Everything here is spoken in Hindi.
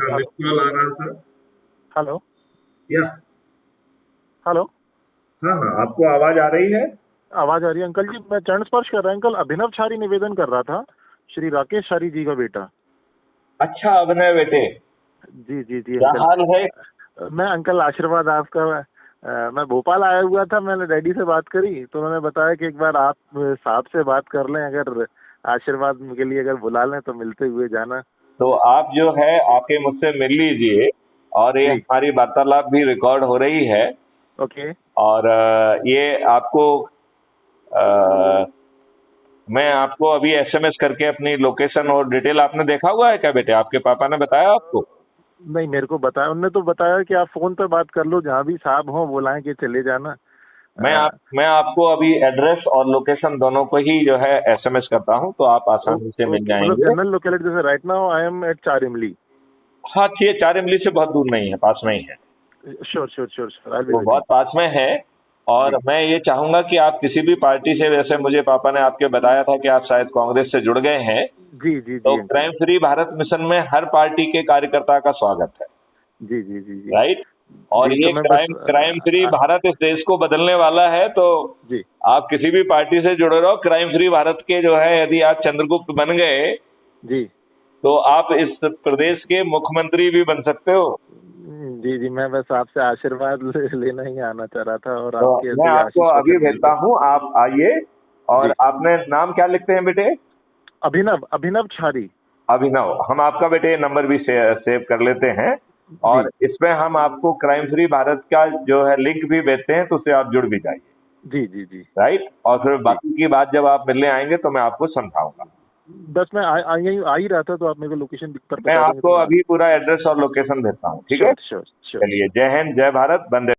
आपका मिस कॉल आ रहा था। हेलो। या हेलो। हाँ हाँ, आपको आवाज आ रही है? आवाज आ रही है अंकल जी। मैं चरण स्पर्श कर रहा हूं अंकल। अभिनव छारी निवेदन कर रहा था, श्री राकेश छारी जी का बेटा। अच्छा अभिनय बेटे, जी जी जी क्या अंकल। हाल है? मैं अंकल आशीर्वाद आपका। मैं भोपाल आया हुआ था, मैंने डैडी से बात करी तो उन्होंने बताया कि एक बार आप साहब से बात कर लें, अगर आशीर्वाद के लिए अगर बुला लें तो मिलते हुए जाना। तो आप जो है आके मुझसे मिल लीजिए, और ये जी। हमारी वार्तालाप भी रिकॉर्ड हो रही है। ओके। और ये आपको मैं आपको अभी एसएमएस करके अपनी लोकेशन और डिटेल, आपने देखा हुआ है क्या बेटे? आपके पापा ने बताया आपको? नहीं, मेरे को बताया, उन्होंने तो बताया कि आप फोन पे बात कर लो, जहाँ भी साहब हो बुलाएं कि चले जाना। मैं आपको अभी एड्रेस और लोकेशन दोनों को ही जो है एसएमएस करता हूँ, तो आप आसानी से मिल ओके, मतलब जाएंगे। जनरल लोकेलिटी जैसे right now I am at Char Imli. हाँ, ये 4 इमली से बहुत दूर नहीं है, पास में ही है। Sure sure sure sure, I will be वो बहुत वेटिंग। पास में है। और जी मैं ये चाहूंगा कि आप किसी भी पार्टी से, वैसे मुझे पापा ने आपके बताया था कि आप शायद कांग्रेस से जुड़ गए हैं, जी जी तो जी uncle. Crime free Bharat mission में हर पार्टी के कार्यकर्ता का स्वागत है। जी जी जी जी। राइट। और जी तो ये मैं बस क्राइम क्राइम फ्री भारत इस देश को बदलने वाला है, तो जी आप किसी भी पार्टी से जुड़े रहो। क्राइम फ्री भारत के जो है, यदि आप चंद्रगुप्त बन गए जी तो आप इस प्रदेश के मुख्यमंत्री भी बन सकते हो। जी जी। मैं बस आपसे आशीर्वाद लेना ही आना चाह रहा था, और तो आपके मैं ऐसे ही आपको आशीष अभी वचन मिल भेजता गए। हूँ, आप आइए। और जी। आपने नाम क्या लिखते हैं बेटे? अभिनव, अभिनव छारी। अभिनव। हम आपका बेटे नंबर भी सेव कर लेते हैं। जी और इसमें हम आपको क्राइम फ्री भारत का जो है लिंक भी भेजते हैं, तो उससे आप जुड़ भी जाइए। जी जी जी राइट। और फिर जी। बाकी की बात जब आप मिलने आएंगे तो मैं आपको समझाऊंगा। बस मैं आ ही रहा था, तो आप मेरे को लोकेशन पर मैं बता देंगे तो आपको मैं। अभी पूरा एड्रेस और लोकेशन भेजता हूँ, ठीक है? श्योर श्योर श्योर चलिए, श्योर। जय हिंद, जय भारत, वंदे